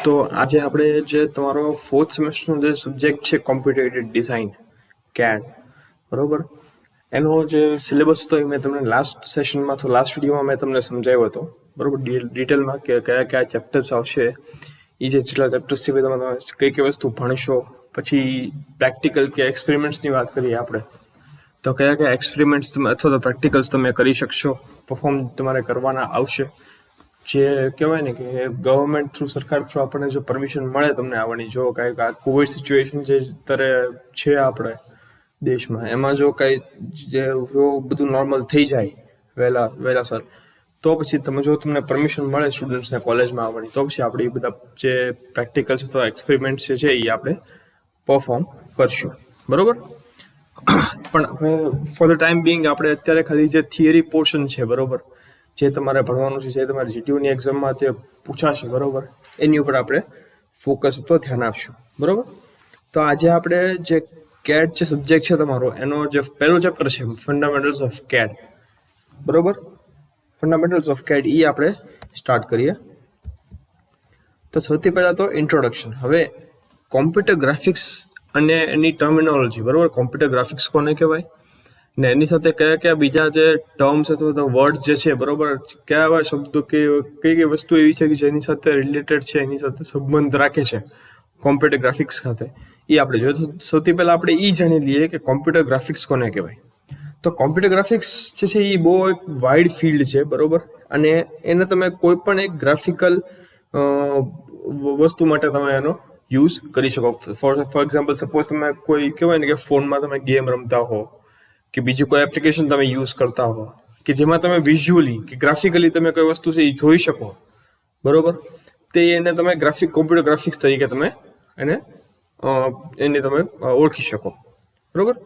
તો આજે આપણે જે તમારો 4th સેમેસ્ટરનો જે સબ્જેક્ટ છે કોમ્પ્યુટર એડેડ ડિઝાઇન CAD બરોબર, એનો જે સિલેબસ હતો એ મેં તમને લાસ્ટ વિડીયોમાં મેં તમને સમજાવ્યો હતો બરોબર, ડિટેલમાં કે કયા કયા ચેપ્ટર્સ આવશે, એ જે જેટલા ચેપ્ટર્સ છે તમે કઈ કઈ વસ્તુ ભણશો, પછી પ્રેક્ટિકલ કે એક્સપેરિમેન્ટ્સની વાત કરીએ આપણે તો કયા કયા એક્સપેરિમેન્ટ્સ તમે અથવા તો પ્રેક્ટિકલ્સ તમે કરી શકશો, પરફોર્મ તમારે કરવાના આવશે, જે કહેવાય ને કે ગવર્મેન્ટ થ્રુ સરકાર થ્રુ આપણને જો પરમિશન મળે તમને આવવાની, જો કાંઈક આ કોવિડ સિચ્યુએશન જે અત્યારે છે આપણે દેશમાં એમાં જો કાંઈ જો બધું નોર્મલ થઈ જાય વહેલાસર તો પછી તમને પરમિશન મળે સ્ટુડન્ટ્સને કોલેજમાં આવવાની તો પછી આપણે એ બધા જે પ્રેક્ટિકલ્સ અથવા એક્સપેરિમેન્ટ્સ છે એ આપણે પરફોર્મ કરશું બરોબર. પણ હવે ફોર ધ ટાઈમ બિંગ આપણે અત્યારે ખાલી જે થિયરી પોર્શન છે બરોબર, જે તમારે ભણવાનું છે, જે તમારે GTUની એક્ઝામમાં તે પૂછાશે બરોબર, એની ઉપર આપણે ફોકસ તો ધ્યાન આપશું બરોબર. તો આજે આપણે જે CAD જે સબ્જેક્ટ છે તમારો એનો જે પહેલો ચેપ્ટર છે ફંડામેન્ટલ્સ ઓફ CAD બરોબર, ફંડામેન્ટલ્સ ઓફ CAD એ આપણે સ્ટાર્ટ કરીએ. તો સૌથી પહેલા તો ઇન્ટ્રોડક્શન. હવે કોમ્પ્યુટર ગ્રાફિક્સ અને એની ટર્મિનોલોજી બરોબર, કોમ્પ્યુટર ગ્રાફિક્સ કોને કહેવાય ને એની સાથે કયા કયા બીજા જે ટર્મ્સ અથવા વર્ડ જે છે બરોબર, કયા એવા શબ્દો કે કઈ કઈ વસ્તુ એવી છે કે જેની સાથે રિલેટેડ છે, એની સાથે સંબંધ રાખે છે કોમ્પ્યુટર ગ્રાફિક્સ સાથે, એ આપણે જોઈએ. તો સૌથી પહેલા આપણે એ જાણી લઈએ કે કોમ્પ્યુટર ગ્રાફિક્સ કોને કહેવાય. તો કોમ્પ્યુટર ગ્રાફિક્સ જે છે એ બહુ એક વાઇડ ફિલ્ડ છે બરોબર, અને એને તમે કોઈ પણ એક ગ્રાફિકલ વસ્તુ માટે તમે એનો યુઝ કરી શકો. ફોર એક્ઝામ્પલ સપોઝ તમે કોઈ કહેવાય ને કે ફોનમાં તમે ગેમ રમતા હો કે બીજું કોઈ એપ્લિકેશન તમે યુઝ કરતા હો કે જેમાં તમે વિઝ્યુઅલી કે ગ્રાફિકલી તમે કોઈ વસ્તુ છે એ જોઈ શકો બરોબર, તે એને તમે કોમ્પ્યુટર ગ્રાફિક્સ તરીકે તમે એને તમે ઓળખી શકો બરોબર.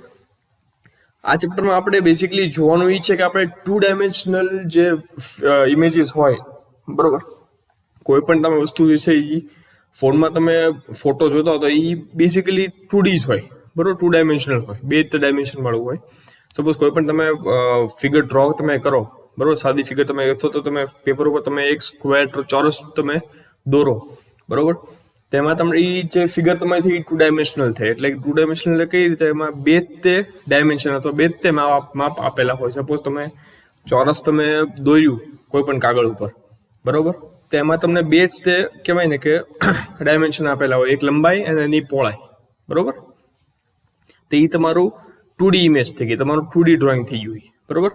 આ ચેપ્ટરમાં આપણે બેઝિકલી જોવાનું એ છે કે આપણે 2 ડાયમેન્શનલ જે ઇમેજીસ હોય બરોબર, કોઈ પણ તમે વસ્તુ જે છે એ ફોનમાં તમે ફોટો જોતા હો તો એ બેઝિકલી 2D જ હોય બરોબર, 2 ડાયમેન્શનલ હોય, 2 ડાયમેન્શન વાળું હોય. સપોઝ કોઈ પણ તમે ફિગર ડ્રો તમે કરો બરોબર, સાદી ફિગર તમે અથવા તો તમે પેપર ઉપર તમે એક સ્ક્વેર ચોરસ તમે દોરો બરોબર, તેમાં તમે એ જે ફિગર તમારીથી 2 ડાયમેન્શનલ થાય. એટલે 2 ડાયમેન્શનલ એટલે કઈ રીતે, એમાં 2 ડાયમેન્શન અથવા 2 માપ આપેલા હોય. સપોઝ તમે ચોરસ તમે દોર્યું કોઈ પણ કાગળ ઉપર બરોબર, તો એમાં તમને 2 જ કહેવાય ને કે ડાયમેન્શન આપેલા હોય, એક લંબાઈ અને એની પહોળાઈ બરોબર. તો એ તમારું 2D ઇમેજ થઈ ગઈ, તમારું 2D ડ્રોઈંગ થઈ ગયું બરોબર.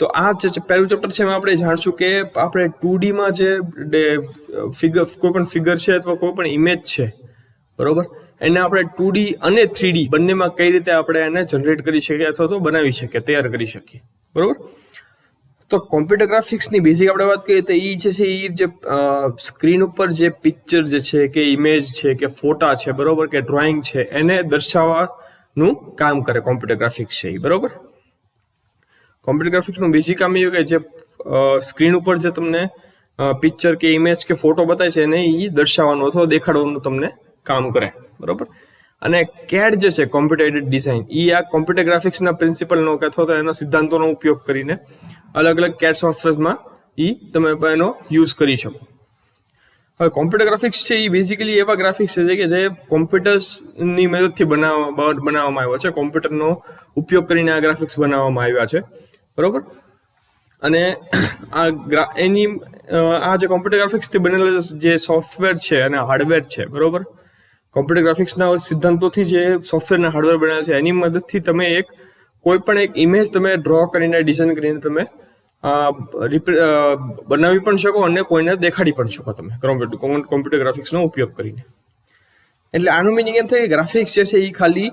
તો આ જે પહેલું ચેપ્ટર છે એમાં આપણે જાણશું કે આપણે 2Dમાં જે કોઈ પણ ફિગર છે અથવા કોઈ પણ ઇમેજ છે બરોબર, એને આપણે 2D અને 3D બંનેમાં કઈ રીતે આપણે એને જનરેટ કરી શકીએ અથવા તો બનાવી શકીએ, તૈયાર કરી શકીએ બરોબર. તો કોમ્પ્યુટર ગ્રાફિક્સની બેઝિક આપણે વાત કરીએ તો એ છે એ જે સ્ક્રીન ઉપર જે પિક્ચર જે છે કે ઇમેજ છે કે ફોટા છે બરોબર કે ડ્રોઈંગ છે એને દર્શાવવાનું કામ કરે કોમ્પ્યુટર ગ્રાફિક્સ છે એ બરોબર. કોમ્પ્યુટર ગ્રાફિક્સનું બેઝિક કામ એવું કે જે સ્ક્રીન ઉપર જે તમને પિક્ચર કે ઇમેજ કે ફોટો બતાવે છે એને એ દર્શાવવાનું અથવા દેખાડવાનું તમને કામ કરે બરોબર. અને CAD જે છે કોમ્પ્યુટર એડેડ ડિઝાઇન એ આ કોમ્પ્યુટર ગ્રાફિક્સના પ્રિન્સિપલનો કે અથવા તો એના સિદ્ધાંતોનો ઉપયોગ કરીને અલગ અલગ CAD સોફ્ટવેરમાં એ તમે એનો યુઝ કરી શકો. હવે કોમ્પ્યુટર ગ્રાફિક્સ છે એ બેઝિકલી એવા ગ્રાફિક્સ છે કે જે કોમ્પ્યુટર્સની મદદથી બનાવવામાં આવ્યા છે, કોમ્પ્યુટરનો ઉપયોગ કરીને આ ગ્રાફિક્સ બનાવવામાં આવ્યા છે બરોબર. અને આ જે કોમ્પ્યુટર ગ્રાફિક્સથી બનેલા જે સોફ્ટવેર છે અને હાર્ડવેર છે બરોબર, કોમ્પ્યુટર ગ્રાફિક્સના સિદ્ધાંતોથી જે સોફ્ટવેર અને હાર્ડવેર બનેલા છે એની મદદથી તમે કોઈ પણ એક ઇમેજ તમે ડ્રો કરીને ડિઝાઇન કરીને તમે બનાવી પણ શકો અને કોઈને દેખાડી પણ શકો તમે કોમ્પ્યુટર ગ્રાફિક્સનો ઉપયોગ કરીને. એટલે આનું મિનિંગ એમ થાય કે ગ્રાફિક્સ જે છે એ ખાલી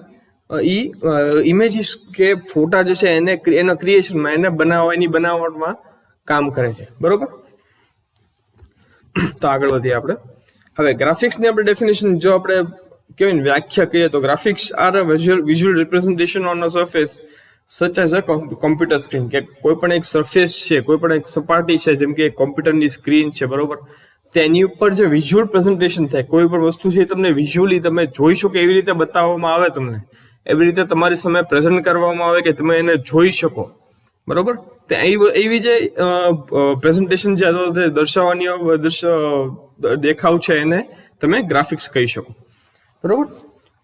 ઇમેજીસ કે ફોટા જે છે એના ક્રિએશનમાં એને બનાવવામાં કામ કરે છે બરોબર. તો આગળ વધીએ આપણે. હવે ગ્રાફિક્સની આપણે ડેફિનેશન જો આપણે કહેવાય વ્યાખ્યા કહીએ તો graphics are a visual representation on a surface such as a computer screen. કે કોઈ પણ એક સરફેસ છે, કોઈ પણ એક સપાટી છે જેમ કે કોમ્પ્યુટરની સ્ક્રીન છે બરોબર, તેની ઉપર જે વિઝ્યુઅલ પ્રેઝન્ટેશન થાય, કોઈ પણ વસ્તુ છે તમને વિઝ્યુઅલી તમે જોઈ શકો એવી રીતે બતાવવામાં આવે, તમને એવી રીતે તમારી સામે પ્રેઝન્ટ કરવામાં આવે કે તમે એને જોઈ શકો બરોબર. તો એવી જે પ્રેઝન્ટેશન જે દર્શાવવાની દેખાવ છે એને તમે ગ્રાફિક્સ કહી શકો, બરોબર.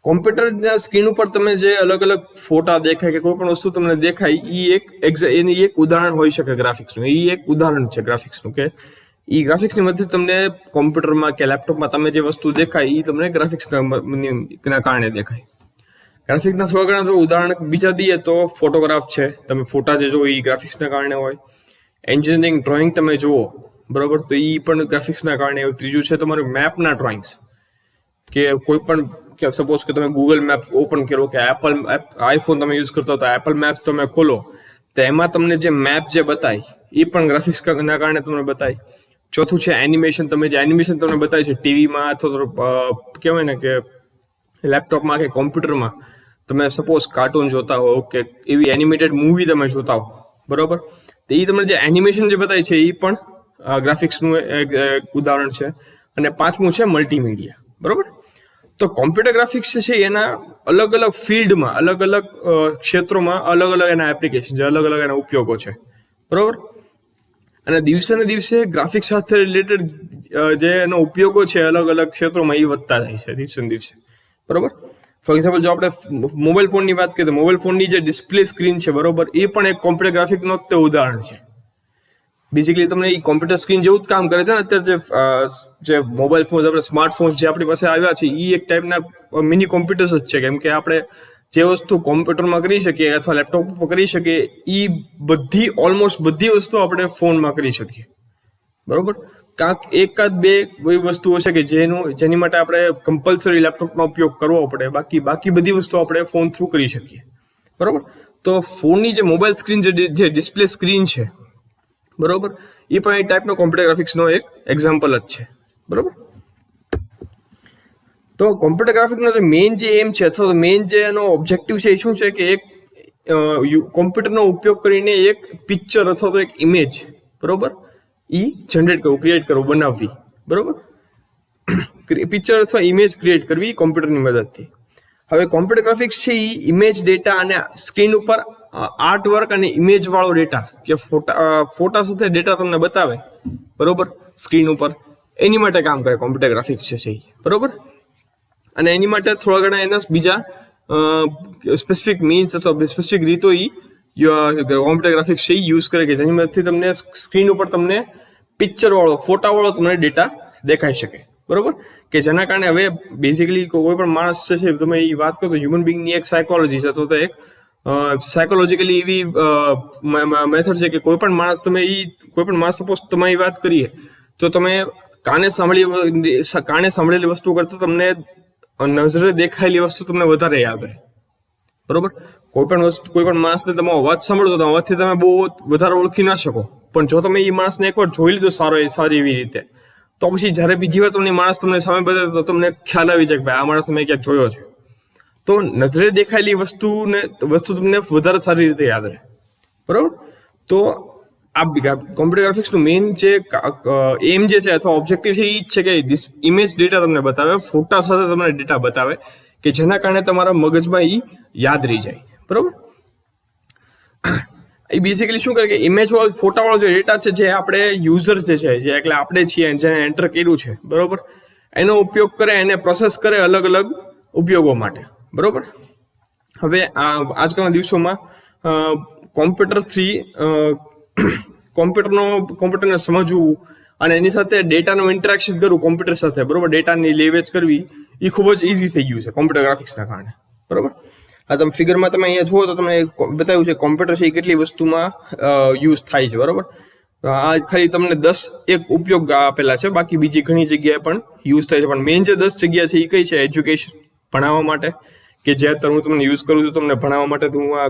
કોમ્પ્યુટરના સ્ક્રીન ઉપર તમે જે અલગ અલગ ફોટા દેખાય કે કોઈ પણ વસ્તુ તમને દેખાય એની એક ઉદાહરણ હોઈ શકે ગ્રાફિક્સનું. એ એક ઉદાહરણ છે ગ્રાફિક્સનું, કે એ ગ્રાફિક્સની મદદથી તમને કોમ્પ્યુટરમાં કે લેપટોપમાં તમે જે વસ્તુ દેખાય એ તમને ગ્રાફિક્સના કારણે દેખાય. ગ્રાફિક્સના થોડા ઘણા ઉદાહરણ બીજા દઈએ તો ફોટોગ્રાફ છે, તમે ફોટા જે જુઓ એ ગ્રાફિક્સના કારણે હોય. એન્જિનિયરિંગ ડ્રોઈંગ તમે જુઓ, બરોબર, તો એ પણ ગ્રાફિક્સના કારણે હોય. ત્રીજું છે તમારું મેપના ડ્રોઈંગ્સ, કે કોઈ પણ સપોઝ કે તમે ગૂગલ મેપ ઓપન કરો કે આઈફોન તમે યુઝ કરતા હો તો એપલ મેપ્સ તમે ખોલો તો એમાં તમને જે મેપ જે બતાય એ પણ ગ્રાફિક્સના કારણે તમને બતાય. ચોથું છે એનિમેશન, તમે જે એનિમેશન તમને બતાય છે ટીવીમાં અથવા કહેવાય ને કે લેપટોપમાં કે કોમ્પ્યુટરમાં, તમે સપોઝ કાર્ટૂન જોતા હો કે એવી એનિમેટેડ મૂવી તમે જોતા હો, બરોબર, તો એ તમને જે એનિમેશન જે બતાય છે એ પણ ગ્રાફિક્સનું એક ઉદાહરણ છે. અને પાંચમું છે મલ્ટીમીડિયા, બરોબર. તો કોમ્પ્યુટર ગ્રાફિક્સ છે એના અલગ અલગ ફિલ્ડમાં, અલગ અલગ ક્ષેત્રોમાં અલગ અલગ એના એપ્લિકેશન છે, અલગ અલગ એના ઉપયોગો છે, બરોબર. અને દિવસે ને દિવસે ગ્રાફિક્સ સાથે રિલેટેડ જે એનો ઉપયોગો છે અલગ અલગ ક્ષેત્રોમાં એ વધતા જાય છે દિવસે ને દિવસે, બરોબર. ફોર એક્ઝામ્પલ જો આપણે મોબાઈલ ફોનની વાત કરીએ તો મોબાઈલ ફોનની જે ડિસ્પ્લે સ્ક્રીન છે, બરોબર, એ પણ એક કોમ્પ્યુટર ગ્રાફિકનું જ ઉદાહરણ છે. બેઝિકલી તમને એ કોમ્પ્યુટર સ્ક્રીન જેવું જ કામ કરે છે ને. અત્યારે જે મોબાઈલ ફોન, આપણે સ્માર્ટફોન્સ જે આપણી પાસે આવ્યા છે એ એક ટાઈપના મિની કોમ્પ્યુટર્સ જ છે, કેમ કે આપણે જે વસ્તુ કોમ્પ્યુટરમાં કરી શકીએ અથવા લેપટોપ પર કરી શકીએ એ ઓલમોસ્ટ બધી વસ્તુ આપણે ફોનમાં કરી શકીએ, બરોબર. કાંક એકાદ બે એવી વસ્તુઓ છે કે જેની માટે આપણે કમ્પલસરી લેપટોપનો ઉપયોગ કરવો પડે, બાકી બધી વસ્તુ આપણે ફોન થ્રુ કરી શકીએ, બરોબર. તો ફોનની જે મોબાઈલ સ્ક્રીન જે ડિસ્પ્લે સ્ક્રીન છે, બરોબર, એ પણ એક ટાઈપનો કોમ્પ્યુટર ગ્રાફિક્સનો એક એક્ઝામ્પલ જ છે, બરોબર. તો કોમ્પ્યુટર ગ્રાફિક્સનો જે મેઇન જે એમ છે અથવા મેઇન જે એનો ઓબ્જેક્ટિવ છે એ શું છે કે એક કોમ્પ્યુટરનો ઉપયોગ કરીને એક પિક્ચર અથવા તો એક ઇમેજ, બરોબર, એ જનરેટ કરવું, ક્રિએટ કરવું, બનાવવી, બરોબર. પિક્ચર અથવા ઇમેજ ક્રિએટ કરવી કોમ્પ્યુટરની મદદથી. હવે કોમ્પ્યુટર ગ્રાફિક્સ છે એ ઇમેજ, ડેટા અને સ્ક્રીન ઉપર આર્ટ વર્ક અને ઇમેજ વાળો ડેટા કે ફોટા સાથે ડેટા તમને બતાવે, બરોબર, સ્ક્રીન ઉપર, એની માટે કામ કરે કોમ્પ્યુટર ગ્રાફિક્સ છે, બરોબર. અને એની માટે થોડા ઘણા એના બીજા સ્પેસિફિક મીન્સ અથવા સ્પેસિફિક રીતો કોમ્પ્યુટર ગ્રાફિક્સ છે યુઝ કરે કે જેની મદદથી તમને સ્ક્રીન ઉપર તમને પિક્ચર વાળો, ફોટા વાળો તમને ડેટા દેખાઈ શકે, બરોબર. કે જેના કારણે હવે બેઝિકલી કોઈ પણ માણસ છે, તમે એ વાત કરો તો હ્યુમન બિંગની એક સાયકોલોજી છે, તો એક સાયકોલોજીકલી એવી મેથડ છે કે કોઈ પણ માણસ સપોઝ તમારી વાત કરીએ તો તમે કાને સાંભળેલી વસ્તુ કરતા તમને નજરે દેખાયેલી વસ્તુ તમને વધારે યાદ રહે, બરોબર. કોઈ પણ માણસને તમે અવાજ સાંભળો તો અવાજથી તમે બહુ વધારે ઓળખી ના શકો, પણ જો તમે એ માણસને એકવાર જોઈ લીધો સારી એવી રીતે, તો પછી જ્યારે બીજી વાર માણસ તમને સામે બતાવે તો તમને ખ્યાલ આવી જાય કે ભાઈ આ માણસ મેં ક્યાંક જોયો છે. તો નજરે દેખાયેલી વસ્તુ તમને વધારે સારી રીતે યાદ રહે, બરોબર. તો આ કોમ્પ્યુટર ગ્રાફિક્સનું મેઇન જે એમ જે છે અથવા ઓબ્જેક્ટિવ છે એ જ છે કે ઇમેજ ડેટા તમને બતાવે, ફોટા સાથે તમને ડેટા બતાવે કે જેના કારણે તમારા મગજમાં એ યાદ રહી જાય, બરોબર. એ બેઝિકલી શું કરે કે ઇમેજ વાળો, ફોટા વાળો જે ડેટા છે જે આપણે યુઝર જે એટલે આપણે છીએ જેને એન્ટર કર્યું છે, બરોબર, એનો ઉપયોગ કરે, એને પ્રોસેસ કરે અલગ અલગ ઉપયોગો માટે, બરોબર. હવે આજકાલના દિવસોમાં કોમ્પ્યુટરને સમજવું અને એની સાથે ડેટાનું ઇન્ટરેક્શન કરવું કોમ્પ્યુટર સાથે, બરોબર, ડેટાની લેવેચ કરવી એ ખૂબ જ ઇઝી થઈ ગયું છે કોમ્પ્યુટર ગ્રાફિક્સના કારણે, બરોબર. આ તમે ફિગરમાં તમે અહીંયા જુઓ તો તમને બતાવ્યું છે કોમ્પ્યુટર છે એ કેટલી વસ્તુમાં યુઝ થાય છે, બરોબર. આ ખાલી તમને 10 ઉપયોગ આપેલા છે, બાકી બીજી ઘણી જગ્યાએ પણ યુઝ થાય છે, પણ મેઇન જે 10 જગ્યા છે એ કઈ છે? એજ્યુકેશન, ભણાવવા માટે, કે જે અત્યારે હું તમને યુઝ કરું છું તમને ભણાવવા માટે, હું આ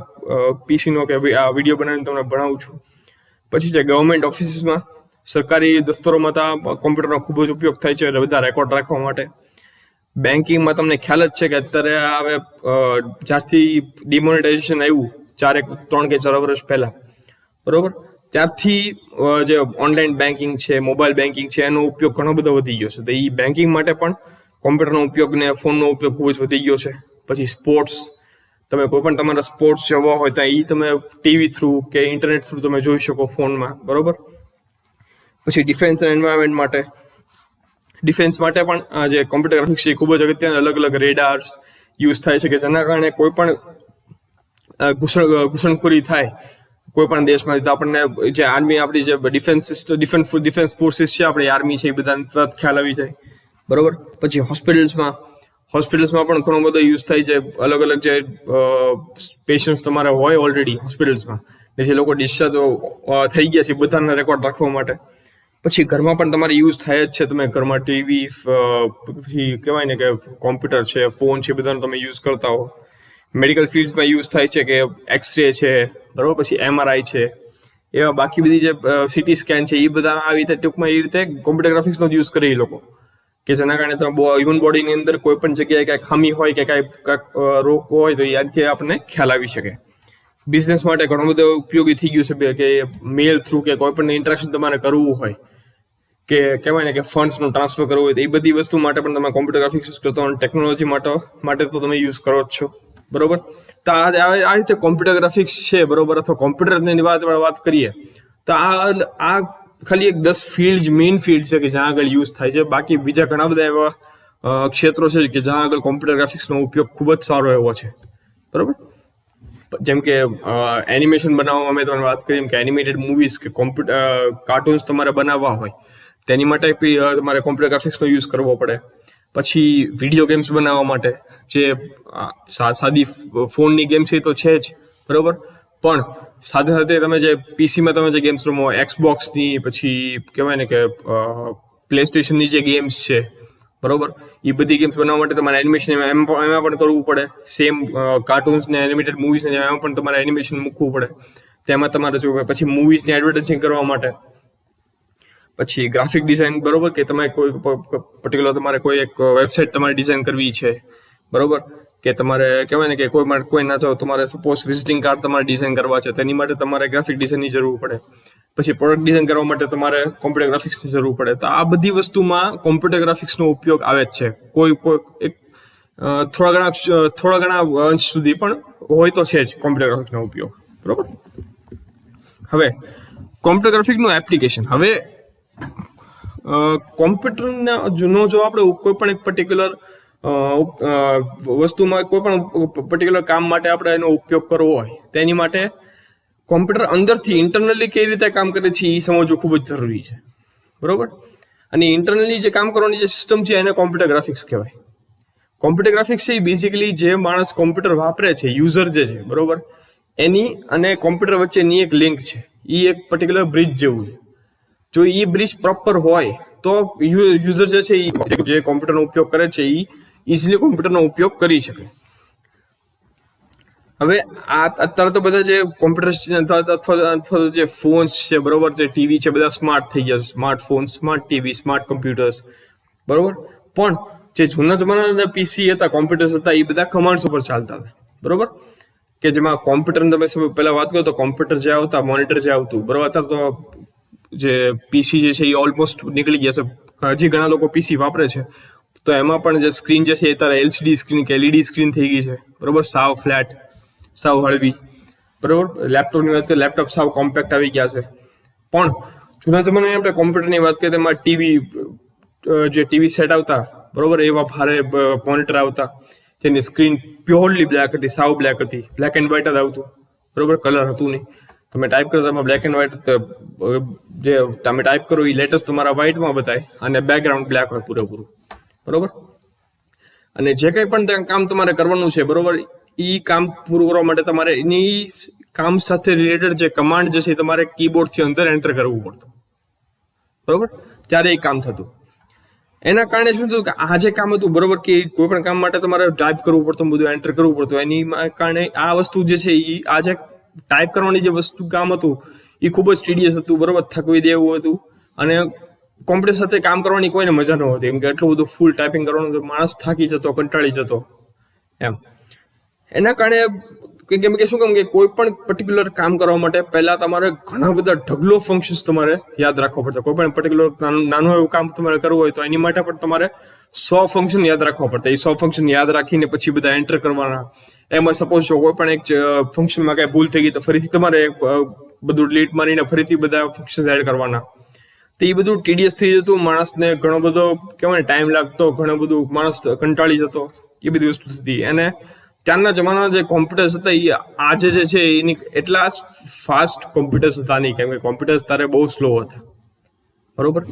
પીસીનો કે આ વિડીયો બનાવીને તમને ભણાવું છું. પછી છે ગવર્મેન્ટ ઓફિસીસમાં, સરકારી દફતરોમાં તો કોમ્પ્યુટરનો ખૂબ જ ઉપયોગ થાય છે બધા રેકોર્ડ રાખવા માટે. બેન્કિંગમાં તમને ખ્યાલ જ છે કે અત્યારે હવે જ્યારથી ડિમોનેટાઇઝેશન આવ્યું 3 કે 4 વર્ષ પહેલા, બરોબર, ત્યારથી જે ઓનલાઈન બેન્કિંગ છે, મોબાઈલ બેન્કિંગ છે, એનો ઉપયોગ ઘણો બધો વધી ગયો છે. તો એ બેન્કિંગ માટે પણ કોમ્પ્યુટરનો ઉપયોગ ને ફોનનો ઉપયોગ ખૂબ જ વધી ગયો છે. પછી સ્પોર્ટ્સ, તમે કોઈ પણ તમારા સ્પોર્ટ્સ જોવા હોય તો એ તમે ટીવી થ્રુ કે ઇન્ટરનેટ થ્રુ તમે જોઈ શકો ફોનમાં, બરોબર. પછી ડિફેન્સ એન્ડ એન્વાયરમેન્ટ માટે, ડિફેન્સ માટે પણ જે કોમ્પ્યુટર ગ્રાફિક્સ છે એ ખૂબ જ અગત્યના અલગ અલગ રેડાર્સ યુઝ થાય છે કે જેના કારણે કોઈ પણ ઘૂસણખોરી થાય કોઈ પણ દેશમાં, તો આપણને જે આર્મી આપણી જે ડિફેન્સ ફોર્સિસ છે આપણી આર્મી છે એ બધાને તરત ખ્યાલ આવી જાય, બરોબર. પછી હોસ્પિટલ્સમાં પણ ઘણો બધો યુઝ થાય છે. અલગ અલગ જે પેશન્ટ્સ તમારા હોય ઓલરેડી હોસ્પિટલ્સમાં, જે લોકો ડિસ્ચાર્જ થઈ ગયા છે બધાના રેકોર્ડ રાખવા માટે. પછી ઘરમાં પણ તમારે યુઝ થાય જ છે. તમે ઘરમાં ટીવી, કહેવાય ને કે કોમ્પ્યુટર છે, ફોન છે, બધાનો તમે યુઝ કરતા હો. મેડિકલ ફિલ્ડમાં યુઝ થાય છે કે એક્સરે છે, બરાબર, પછી MRI છે, એવા બાકી બધી જે CT સ્કેન છે એ બધા આવી રીતે ટૂંકમાં એ રીતે કોમ્પ્યુટર ગ્રાફિક્સનો યુઝ કરે એ લોકો, કે જેના કારણે હ્યુમન બોડીની અંદર કોઈ પણ જગ્યાએ કાંઈ ખામી હોય કે કાંઈ રોગ હોય તો એનાથી આપણને ખ્યાલ આવી શકે. બિઝનેસ માટે ઘણો બધો ઉપયોગી થઈ ગયું છે કે મેલ થ્રુ કે કોઈ પણ ઇન્ટરેક્શન તમારે કરવું હોય કે કહેવાય ને કે ફંડ્સનું ટ્રાન્સફર કરવું હોય તો એ બધી વસ્તુ માટે પણ તમે કોમ્પ્યુટર ગ્રાફિક્સ યુઝ કરતો હો. ટેકનોલોજી માટે તો તમે યુઝ કરો જ છો, બરોબર. તો આ રીતે કોમ્પ્યુટર ગ્રાફિક્સ છે, બરોબર, અથવા કોમ્પ્યુટરની વાત કરીએ તો આ ખાલી એક 10 ફિલ્ડ મેઇન ફિલ્ડ છે કે જ્યાં આગળ યુઝ થાય છે. બાકી બીજા ઘણા બધા એવા ક્ષેત્રો છે કે જ્યાં આગળ કોમ્પ્યુટર ગ્રાફિક્સનો ઉપયોગ ખૂબ જ સારો એવો છે, બરોબર. જેમ કે એનિમેશન બનાવવામાં મેં તમને વાત કરી કે એનિમેટેડ મૂવીઝ કે કાર્ટૂન્સ તમારે બનાવવા હોય તેની માટે તમારે કોમ્પ્યુટર ગ્રાફિક્સનો યુઝ કરવો પડે. પછી વિડીયો ગેમ્સ બનાવવા માટે જે સાદી ફોનની ગેમ્સ એ તો છે જ, બરોબર, પણ સાથે સાથે તમે જે પીસીમાં તમે જે ગેમ્સ રમો, એક્સબોક્સની, પછી કહેવાય ને કે પ્લે સ્ટેશનની જે ગેમ્સ છે, બરોબર, એ બધી ગેમ્સ બનાવવા માટે તમારે એનિમેશન એમાં પણ કરવું પડે. સેમ કાર્ટૂન્સ ને એનિમેટેડ મૂવીઝ ને એમાં પણ તમારે એનિમેશન મૂકવું પડે. તેમાં તમારે જો પછી મૂવીઝની એડવર્ટાઇઝિંગ કરવા માટે પછી ગ્રાફિક ડિઝાઇન, બરોબર, કે તમે કોઈ પર્ટિક્યુલર તમારે કોઈ એક વેબસાઇટ તમારે ડિઝાઇન કરવી છે, બરોબર, કે તમારે કહેવાય ને કે કોઈ ના ચાહો તમારે સપોઝ વિઝિટિંગ કાર્ડ તમારે ડિઝાઇન કરવા છે, તેની માટે તમારે ગ્રાફિક ડિઝાઇનની જરૂર પડે. પછી પ્રોડક્ટ ડિઝાઇન કરવા માટે તમારે કોમ્પ્યુટર ગ્રાફિક્સની જરૂર પડે. તો આ બધી વસ્તુમાં કોમ્પ્યુટર ગ્રાફિક્સનો ઉપયોગ આવે જ છે. કોઈ એક થોડા ઘણા અંશ સુધી પણ હોય તો છે જ કોમ્પ્યુટર ગ્રાફિક્સનો ઉપયોગ, બરોબર. હવે કોમ્પ્યુટર ગ્રાફિકનું એપ્લિકેશન. હવે કોમ્પ્યુટરના જો આપણે કોઈ પણ એક પર્ટિક્યુલર વસ્તુમાં કોઈ પણ પર્ટિક્યુલર કામ માટે આપણે એનો ઉપયોગ કરવો હોય તેની માટે કોમ્પ્યુટર અંદરથી ઇન્ટરનલી કઈ રીતે કામ કરે છે એ સમજવું ખૂબ જ જરૂરી છે, બરોબર. અને ઇન્ટરનલી જે કામ કરવાની જે સિસ્ટમ છે એને કોમ્પ્યુટર ગ્રાફિક્સ કહેવાય. કોમ્પ્યુટર ગ્રાફિક્સ છે એ બેઝિકલી જે માણસ કોમ્પ્યુટર વાપરે છે, યુઝર જે છે, બરોબર, એની અને કોમ્પ્યુટર વચ્ચેની એક લિંક છે. એ એક પર્ટિક્યુલર બ્રિજ જેવું છે. જો એ બ્રિજ પ્રોપર હોય તો યુઝર જે છે એ જે કોમ્પ્યુટરનો ઉપયોગ કરે છે એ ઇઝીલી કોમ્પ્યુટરનો ઉપયોગ કરી શકે. હવે અત્યારે તો બધા જે કોમ્પ્યુટર અથવા જે ફોન્સ છે, બરોબર, જે ટીવી છે, બધા સ્માર્ટ થઈ ગયા છે. Smartphone, smart TV, smart computers, બરોબર. પણ જે જૂના જમાનાના પીસી હતા, કોમ્પ્યુટર્સ હતા, એ બધા કમાન્ડ્સ ઉપર ચાલતા હતા, બરોબર, કે જેમાં કોમ્પ્યુટર તમે પહેલા વાત કરો તો કોમ્પ્યુટર જે આવતા, મોનિટર જે આવતું, બરોબર. અત્યારે તો જે પીસી જે છે એ ઓલમોસ્ટ નીકળી ગયા છે. હજી ઘણા લોકો પીસી વાપરે છે. તો એમાં પણ જે સ્ક્રીન જે છે એ તારે LCD સ્ક્રીન કે LED સ્ક્રીન થઈ ગઈ છે, બરોબર, સાવ ફ્લેટ, સાવ હળવી, બરોબર. લેપટોપની વાત કરીએ, લેપટોપ સાવ કોમ્પેક્ટ આવી ગયા છે. પણ જૂના જમાનાની આપણે કોમ્પ્યુટરની વાત કરીએ તેમાં ટીવી સેટ આવતા, બરોબર, એવા ભારે મોનિટર આવતા જેની સ્ક્રીન પ્યોરલી બ્લેક હતી, સાવ બ્લેક હતી, બ્લેક એન્ડ વ્હાઇટ જ આવતું, બરોબર, કલર હતું નહીં. તમે ટાઈપ કરો તમે બ્લેક એન્ડ વ્હાઇટ, જે તમે ટાઈપ કરો એ લેટેસ્ટ તમારા વ્હાઇટમાં બતાય અને બેકગ્રાઉન્ડ બ્લેક હોય પૂરેપૂરું, બરોબર. અને જે કંઈ પણ કામ તમારે કરવાનું છે, બરોબર, એ કામ પૂરું કરવા માટે તમારે એની કામ સાથે રિલેટેડ જે કમાન્ડ જે છે તમારે કીબોર્ડથી અંદર એન્ટર કરવું પડતું, બરોબર, ત્યારે એ કામ થતું. એના કારણે શું થયું કે આ જે કામ હતું, બરોબર, કે કોઈ પણ કામ માટે તમારે ટાઈપ કરવું પડતું, બધું એન્ટર કરવું પડતું. એની કારણે આ વસ્તુ જે છે એ આ જે ટાઈપ કરવાની જે વસ્તુ કામ હતું એ ખૂબ જ ટીડિયસ હતું, બરોબર, થકવી દેવું હતું. અને કોમ્પ્યુટર સાથે કામ કરવાની કોઈને મજા ન હોતી, એમ કે એટલું બધું ફૂલ ટાઈપિંગ કરવાનું માણસ થાકી જતો, કંટાળી જતો એમ. એના કારણે કેમ કે કોઈ પણ પર્ટિક્યુલર કામ કરવા માટે પહેલા તમારે ઘણા બધા ઢગલો ફંક્શન્સ તમારે યાદ રાખવા પડતા. કોઈ પણ પર્ટિક્યુલર નાનું એવું કામ તમારે કરવું હોય તો એની માટે પણ તમારે 100 ફંક્શન યાદ રાખવા પડતા. એ 100 ફંક્શન યાદ રાખીને પછી બધા એન્ટર કરવાના. એમાં સપોઝ જો કોઈ પણ એક ફંક્શનમાં કાંઈ ભૂલ થઈ ગઈ તો ફરીથી તમારે બધું ડિલીટ મારીને ફરીથી બધા ફંક્શન એડ કરવાના. તો એ બધું ટીડીએસ થઈ જતું, માણસને ઘણો બધો કહેવાય ટાઈમ લાગતો, ઘણું બધું માણસ કંટાળી જતો, એ બધી વસ્તુ થતી. અને ત્યારના જમાનામાં જે કોમ્પ્યુટર્સ હતા એ આજે જે છે એની એટલા ફાસ્ટ કોમ્પ્યુટર્સ હતા નહીં, કેમ કે કોમ્પ્યુટર્સ ત્યારે બહુ સ્લો હતા, બરોબર.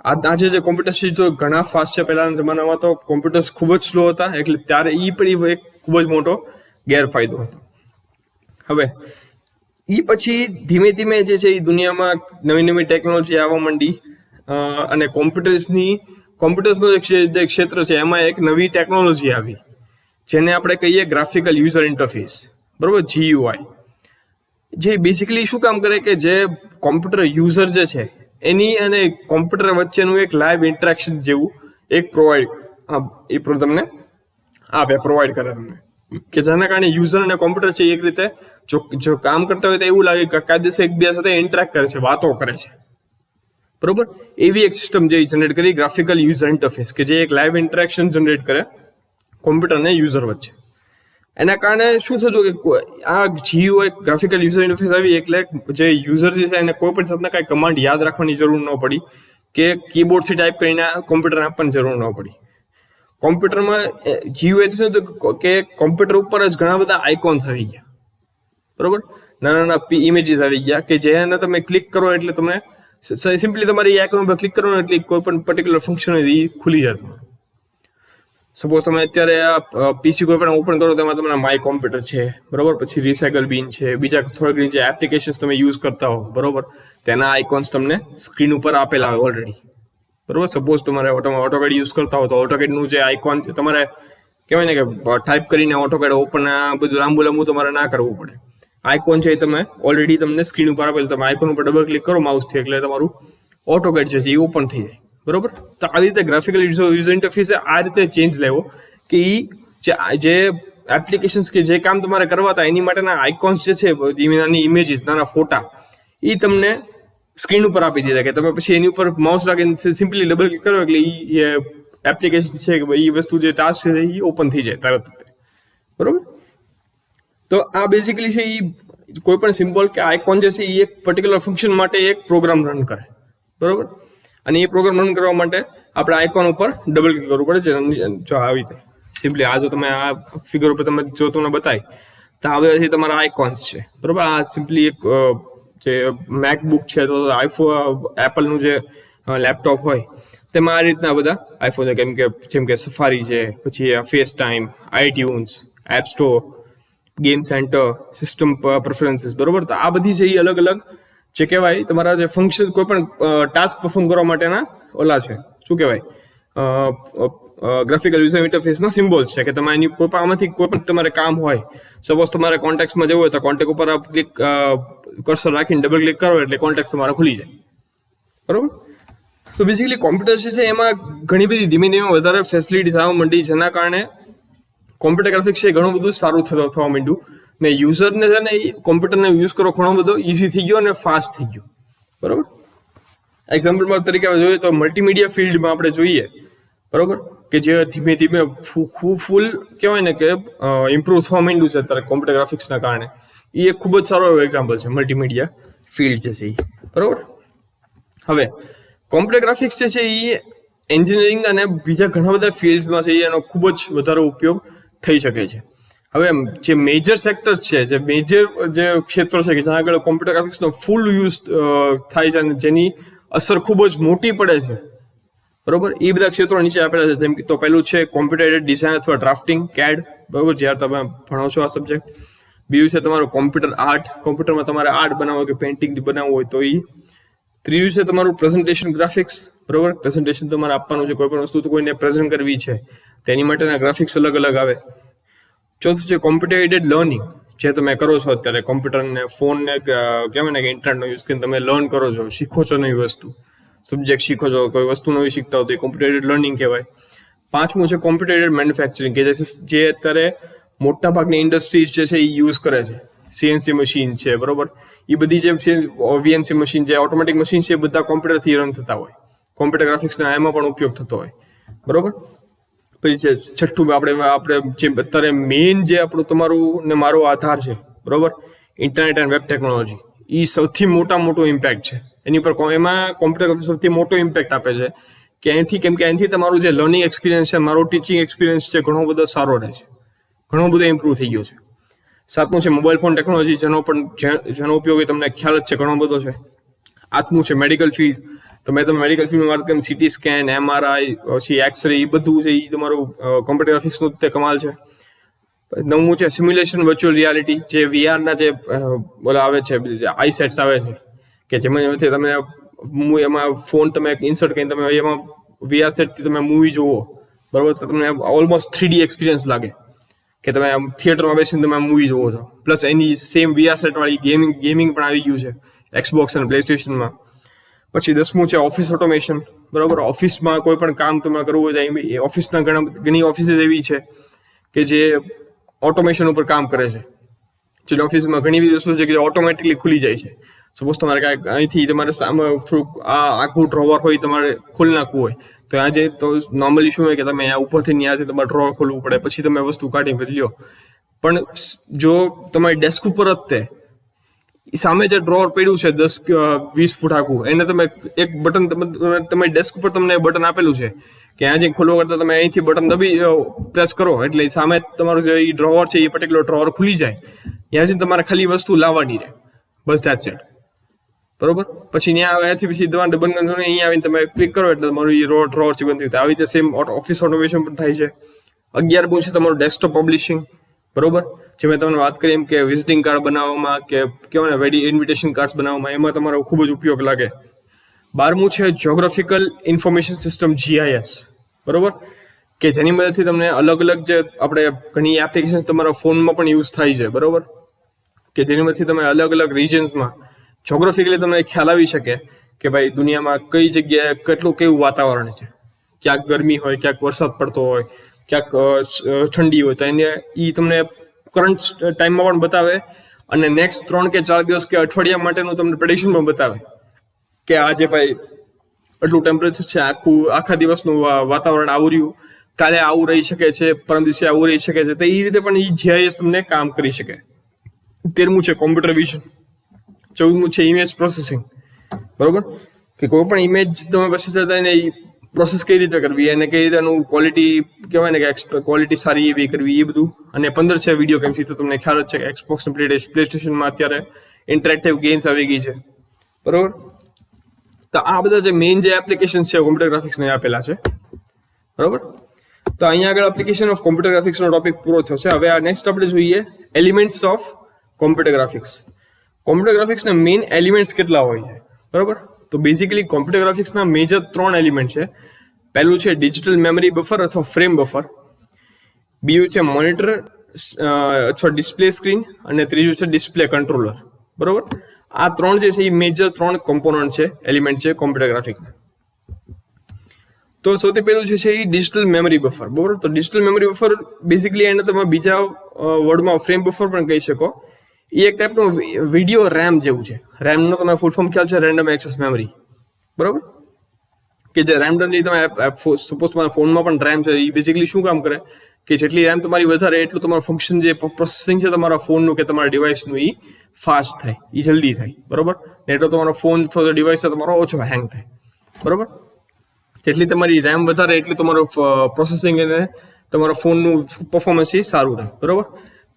આજે જે કોમ્પ્યુટર્સ છે તો ઘણા ફાસ્ટ છે. પહેલાના જમાનામાં તો કોમ્પ્યુટર્સ ખૂબ જ સ્લો હતા, એટલે ત્યારે એ પણ એક ખૂબ જ મોટો ગેરફાયદો હતો. હવે એ પછી ધીમે ધીમે જે છે એ દુનિયામાં નવી નવી ટેકનોલોજી આવવા માંડી, અને કોમ્પ્યુટર્સનો જે ક્ષેત્ર છે એમાં એક નવી ટેકનોલોજી આવી, જેને આપણે કહીએ ગ્રાફિકલ યુઝર ઇન્ટરફેસ, બરોબર, GUI. જે બેસિકલી શું કામ કરે કે જે કોમ્પ્યુટર યુઝર જે છે એની અને કોમ્પ્યુટર વચ્ચેનું એક લાઈવ ઇન્ટરેક્શન જેવું એક તમને પ્રોવાઈડ કરે તમને, કે જેના કારણે યુઝર અને કોમ્પ્યુટર છે એક રીતે જો કામ કરતા હોય તો એવું લાગે કે કાયદેસર એકબીજા સાથે ઇન્ટરેક્ટ કરે છે, વાતો કરે છે, બરોબર. એવી એક સિસ્ટમ જે જનરેટ કરી ગ્રાફિકલ યુઝર ઇન્ટરફેસ, કે જે એક લાઈવ ઇન્ટરેક્શન જનરેટ કરે કોમ્પ્યુટર અને યુઝર વચ્ચે. એના કારણે શું થતું કે આ GUI ગ્રાફિકલ યુઝર ઇન્ટરફેસ આવી, એટલે જે યુઝર જે છે એને કોઈ પણ જાતના કાંઈ કમાન્ડ યાદ રાખવાની જરૂર ન પડી, કે કીબોર્ડથી ટાઈપ કરીને કોમ્પ્યુટરને આપવાની જરૂર ન પડી. કોમ્પ્યુટરમાં GUI શું હતું કે કોમ્પ્યુટર ઉપર જ ઘણા બધા આઇકોન્સ આવી ગયા, બરોબર, નાના નાના ઇમેજીસ આવી ગયા, કે જેને તમે ક્લિક કરો એટલે તમે સિમ્પલી તમારી આઇકોન ઉપર ક્લિક કરો એટલે કોઈ પણ પર્ટિક્યુલર ફંક્શનરી ખુલી જાય. સપોઝ તમે અત્યારે PC કોઈ પણ ઓપન કરો, તેમાં તમારા માય કોમ્પ્યુટર છે, બરોબર, પછી રિસાયકલ બીન છે, બીજા થોડીક જે એપ્લિકેશન્સ તમે યુઝ કરતા હો, બરોબર, તેના આઇકોન્સ તમને સ્ક્રીન ઉપર આપેલા હોય ઓલરેડી, બરોબર. સપોઝ તમારે ઓટોકેડ યુઝ કરતા હો તો ઓટોકેડનું જે આઇકોન તમારે કહેવાય ને કે ટાઈપ કરીને ઓટોકેડ ઓપન બધું લાંબુ તમારે ના કરવું પડે. આઇકોન છે એ તમે ઓલરેડી તમને સ્ક્રીન ઉપર આપેલ, તમે આઇકોન ઉપર ડબલ ક્લિક કરો માઉસથી એટલે તમારું ઓટોકેડ છે એ ઓપન થઈ જાય, બરોબર. તો આવી રીતે ગ્રાફિકલ યુઝર ઇન્ટરફેસ આ રીતે ચેન્જ લેવો કે જે એપ્લિકેશન્સ કે જે કામ તમારે કરવા હતા એની માટેના આઇકોન્સ જે છે, નાની ઇમેજીસ, નાના ફોટા, એ તમને સ્ક્રીન ઉપર આપી દીધા, કે તમે પછી એની ઉપર માઉસ રાખીને સિમ્પલી ડબલ ક્લિક કરો એટલે એ એપ્લિકેશન છે કે એ વસ્તુ જે ટાસ્ક છે એ ઓપન થઈ જાય તરત, બરોબર. તો આ બેઝિકલી છે એ કોઈ પણ સિમ્બોલ કે આઇકોન જે છે એ એક પર્ટિક્યુલર ફંક્શન માટે એક પ્રોગ્રામ રન કરે, બરોબર. અને એ પ્રોગ્રામ રન કરવા માટે આપણે આઇકોન ઉપર ડબલ ક્લિક કરવું પડે છે. જો આવી રીતે સિમ્પલી આ જો તમે આ ફિગર ઉપર તમે જો તમને બતાવી તો આ બધા તમારા આઇકોન્સ છે, બરોબર. આ સિમ્પલી એક જે મેકબુક છે તો એપલનું જે લેપટોપ હોય તેમાં આ રીતના બધા આઈફોન છે, જેમ કે સફારી છે, પછી FaceTime, iTunes, App Store, Game Center, System Preferences, બરોબર. તો આ બધી છે એ અલગ અલગ જે કહેવાય તમારા જે ફંક્શન કોઈ પણ ટાસ્ક પરફોર્મ કરવા માટેના ઓલા છે, શું કહેવાય, ગ્રાફિકલ યુઝર ઇન્ટરફેસના સિમ્બોલ્સ છે, કે તમે એની કોઈ પણ આમાંથી કોઈ પણ તમારે કામ હોય, સપોઝ તમારે કોન્ટેક્ટમાં જવું હોય તો કોન્ટેક્ટ ઉપર ક્લિક કર્સર રાખીને ડબલ ક્લિક કરો એટલે કોન્ટેક્ટ તમારા ખુલી જાય, બરોબર. તો બેઝિકલી કોમ્પ્યુટર છે એમાં ઘણી બધી ધીમે ધીમે વધારે ફેસિલિટીઝ આવવા માંડી, જેના કારણે કોમ્પ્યુટર ગ્રાફિક્સ છે ઘણું બધું સારું થવા માંડ્યું, ને યુઝરને છે ને એ કોમ્પ્યુટરને યુઝ કરો ઘણો બધો ઇઝી થઈ ગયો અને ફાસ્ટ થઈ ગયો, બરોબર. એક્ઝામ્પલ તરીકે જોઈએ તો મલ્ટીમીડિયા ફિલ્ડમાં આપણે જોઈએ, બરોબર, કે જે ધીમે ધીમે ફૂલ કહેવાય ને કે ઇમ્પ્રૂવ થવા માંડ્યું છે અત્યારે કોમ્પ્યુટર ગ્રાફિક્સના કારણે. એ એક ખૂબ જ સારો એવો એક્ઝામ્પલ છે મલ્ટીમીડિયા ફિલ્ડ જે છે એ, બરોબર. હવે કોમ્પ્યુટર ગ્રાફિક્સ જે છે એ એન્જિનિયરિંગ અને બીજા ઘણા બધા ફિલ્ડ્સમાં છે એનો ખૂબ જ વધારે ઉપયોગ થઈ શકે છે. હવે જે મેજર સેક્ટર્સ છે, જે મેજર જે ક્ષેત્રો છે કે જ્યાં આગળ કોમ્પ્યુટર ગ્રાફિક્સનો ફૂલ યુઝ થાય છે અને જેની અસર ખૂબ જ મોટી પડે છે, બરોબર, એ બધા ક્ષેત્રો નીચે આપેલા છે. જેમ કે તો પહેલું છે કોમ્પ્યુટર એડેડ ડિઝાઇન અથવા ડ્રાફ્ટિંગ, CAD, બરોબર, જ્યારે તમે ભણો છો આ સબ્જેક્ટ. બીજું છે તમારું કોમ્પ્યુટર આર્ટ, કોમ્પ્યુટરમાં તમારે આર્ટ બનાવવો કે પેઇન્ટિંગ બનાવવું હોય તો એ. ત્રીજું છે તમારું પ્રેઝન્ટેશન ગ્રાફિક્સ, બરોબર, પ્રેઝન્ટેશન તમારે આપવાનું છે, કોઈ પણ વસ્તુ તો કોઈને પ્રેઝન્ટ કરવી છે તેની માટેના ગ્રાફિક્સ અલગ અલગ આવે. ચોથું છે કોમ્પ્યુટર એડેડ લર્નિંગ, જે તમે કરો છો અત્યારે કોમ્પ્યુટરને, ફોનને કહેવાય ને કે ઇન્ટરનેટનો યુઝ કરીને તમે લર્ન કરો છો, શીખો છો નવી વસ્તુ, સબ્જેક્ટ શીખો છો, કોઈ વસ્તુ નવી શીખતા હો તો એ કોમ્પ્યુટર એડેડ લર્નિંગ કહેવાય. પાંચમું છે કોમ્પ્યુટર એડેડ મેન્યુફેક્ચરિંગ, કે જે અત્યારે મોટા ભાગની ઇન્ડસ્ટ્રીઝ જે છે એ યુઝ કરે છે. CNC મશીન છે, બરોબર, એ બધી જે VNC મશીન, જે ઓટોમેટિક મશીન છે, બધા કોમ્પ્યુટરથી રન થતા હોય, કોમ્પ્યુટર ગ્રાફિક્સના એમાં પણ ઉપયોગ થતો હોય, બરોબર. પછી છે છઠ્ઠું, આપણે જે અત્યારે મેઇન જે આપણું તમારું ને મારો આધાર છે, બરોબર, ઇન્ટરનેટ એન્ડ વેબ ટેકનોલોજી, એ સૌથી મોટો ઇમ્પેક્ટ છે એની પર. એમાં કોમ્પ્યુટર ગ્રાફિક્સ સૌથી મોટો ઇમ્પેક્ટ આપે છે કે એનાથી તમારું જે લર્નિંગ એક્સપિરિયન્સ છે, મારો ટીચિંગ એક્સપિરિયન્સ છે, ઘણો બધો સારો રહે છે, ઘણો બધો ઇમ્પ્રૂવ થઈ ગયો છે. 7મું છે મોબાઈલ ફોન ટેકનોલોજી, જેનો ઉપયોગ તમને ખ્યાલ જ છે ઘણો બધો છે. 8મું છે મેડિકલ ફિલ્ડ. તો મેં તમે મેડિકલ ફિલ્ડમાં વાત કરી, CT સ્કેન, MRI, પછી એક્સરે, એ બધું છે એ તમારું કોમ્પ્યુટર ગ્રાફિક્સનું તે કમાલ છે. 9મું છે સિમ્યુલેશન વર્ચ્યુઅલ રિયાલિટી, જે VRના જે આવે છે, આઈ સેટ્સ આવે છે કે જેમાંથી તમે એમાં ફોન તમે ઇન્સર્ટ કરીને તમે એમાં VR સેટથી તમે મૂવી જુઓ, બરાબર, તો તમને ઓલમોસ્ટ 3D એક્સપિરિયન્સ લાગે કે તમે આમ થિયેટરમાં બેસીને તમે મૂવી જોવો છો. પ્લસ એની સેમ VR સેટવાળી ગેમિંગ પણ આવી ગયું છે એક્સબોક્સ અને પ્લેસ્ટેશનમાં. પછી 10મું છે ઓફિસ ઓટોમેશન, બરાબર. ઓફિસમાં કોઈ પણ કામ તમારે કરવું હોય તો ઓફિસના ઘણી ઓફિસીસ એવી છે કે જે ઓટોમેશન ઉપર કામ કરે છે. જે ઓફિસમાં ઘણી બધી વસ્તુ છે કે ઓટોમેટિકલી ખુલી જાય છે. સપોઝ તમારે કાંઈક અહીંથી તમારે સામે થોડુંક આખું ડ્રોવર હોય તમારે ખોલી નાખવું હોય, તો આજે તો નોર્મલી શું હોય કે તમે આ ઉપરથી ન્યાથી તમારે ડ્રોવર ખોલવું પડે, પછી તમે વસ્તુ કાઢી લ્યો. પણ જો તમારી ડેસ્ક ઉપર જ તે સામે જે ડ્રોવર પડ્યું છે 10-20 ફૂટ આખું, એને તમે એક બટન તમારી ડેસ્ક ઉપર તમને બટન આપેલું છે કે આજે ખોલવા કરતા તમે અહીંથી બટન દબી પ્રેસ કરો એટલે સામે તમારું જે ડ્રોવર છે એ પર્ટિક્યુલર ડ્રોવર ખુલી જાય. ત્યાંથી તમારે ખાલી વસ્તુ લાવવાની રહે, બસ ધેટ્સ ઇટ, બરોબર. પછી ત્યાંથી પછી બંધ કરો, અહીંયા આવીને તમે ક્લિક કરો એટલે તમારું એ ડ્રોવર છે બંધ થયું. આવી રીતે સેમ ઓફિસ ઓટોમેશન પણ થાય છે. 11મું છે તમારું ડેસ્કટોપ પબ્લિશિંગ, બરોબર, જે મેં તમને વાત કરી એમ કે વિઝિટિંગ કાર્ડ બનાવવામાં કે કહેવાય ને વેડિંગ ઇન્વિટેશન કાર્ડ્સ બનાવવામાં એમાં તમારો ખૂબ જ ઉપયોગ લાગે. 12મું છે જ્યોગ્રાફિકલ ઇન્ફોર્મેશન સિસ્ટમ, GIS, બરોબર, કે જેની મદદથી તમને અલગ જે આપણે ઘણી એપ્લિકેશન તમારા ફોનમાં પણ યુઝ થાય છે, બરોબર, કે જેની મદદથી તમે અલગ રિજન્સમાં જ્યોગ્રાફિકલી તમને ખ્યાલ આવી શકે કે ભાઈ દુનિયામાં કઈ જગ્યાએ કેવું વાતાવરણ છે. ક્યાંક ગરમી હોય, ક્યાંક વરસાદ પડતો હોય, ક્યાંક ઠંડી હોય, તો એને એ તમને કરંટ ટાઈમમાં પણ બતાવે અને નેક્સ્ટ 3 કે 4 દિવસ કે અઠવાડિયા માટેનું તમને પ્રેડિક્શન પણ બતાવે કે આજે ભાઈ આટલું ટેમ્પરેચર છે, આખા દિવસનું વાતાવરણ આવું રહ્યું, કાલે આવું રહી શકે છે, પરમ દિવસે આવું રહી શકે છે. તો એ રીતે પણ એ GIS તમને કામ કરી શકે. 13મું છે કોમ્પ્યુટર વિઝન. 14મું છે ઇમેજ પ્રોસેસિંગ, બરોબર, કે કોઈ પણ ઇમેજ તમે પાસે થતા એને પ્રોસેસ કઈ રીતે કરવી અને કઈ રીતે એનું ક્વોલિટી કહેવાય ને કે ક્વોલિટી સારી એવી કરવી, એ બધું. અને 15 છે વિડીયો ગેમ્સથી. તો તમને ખ્યાલ જ છે કે એક્સબોક્સ અને પ્લેસ્ટેશનમાં અત્યારે ઇન્ટરેક્ટિવ ગેમ્સ આવી ગઈ છે, બરોબર. તો આ બધા જે મેઇન જે એપ્લિકેશન છે કોમ્પ્યુટર ગ્રાફિક્સને આપેલા છે, બરોબર. તો અહીંયા આગળ એપ્લિકેશન ઓફ કોમ્પ્યુટર ગ્રાફિક્સનો ટોપિક પૂરો થયો છે. હવે આ નેક્સ્ટ આપણે જોઈએ elements of computer graphics. Computer ગ્રાફિક્સના મેઇન એલિમેન્ટ્સ કેટલા હોય છે, બરોબર. તો બેઝિકલી કોમ્પ્યુટર ગ્રાફિક્સના મેજર 3 એલિમેન્ટ છે. પહેલું છે ડિજિટલ મેમરી બફર અથવા ફ્રેમ બફર, બીજું છે મોનિટર અથવા ડિસ્પ્લે સ્ક્રીન, અને ત્રીજું છે ડિસ્પ્લે કંટ્રોલર, બરોબર. આ 3 જે છે એ મેજર 3 કોમ્પોનન્ટ છે, એલિમેન્ટ છે કોમ્પ્યુટર ગ્રાફિક્સના. તો સૌથી પહેલું છે એ ડિજિટલ મેમરી બફર, બરોબર. તો ડિજિટલ મેમરી બફર બેઝિકલી એને તમે બીજા વર્ડમાં ફ્રેમ બફર પણ કહી શકો. એ એક ટાઈપનું વિડીયો રેમ જેવું છે. રેમનો તમે ફૂલ ફોર્મ ખ્યાલ છે, રેન્ડમ એક્સેસ મેમરી, બરોબર, કે જે રેન્ડમલી તમે સપોઝ તમારા ફોનમાં પણ રેમ છે, એ બેઝિકલી શું કામ કરે કે જેટલી રેમ તમારી વધારે એટલું તમારું ફંક્શન જે પ્રોસેસિંગ છે તમારા ફોનનું કે તમારા ડિવાઇસનું એ ફાસ્ટ થાય, એ જલ્દી થાય, બરોબર. એટલો તમારો ફોન અથવા ડિવાઇસ તમારો ઓછો હેંગ થાય, બરોબર. જેટલી તમારી રેમ વધારે એટલું તમારું પ્રોસેસિંગ અને તમારા ફોનનું પરફોર્મન્સ એ સારું રહે, બરોબર.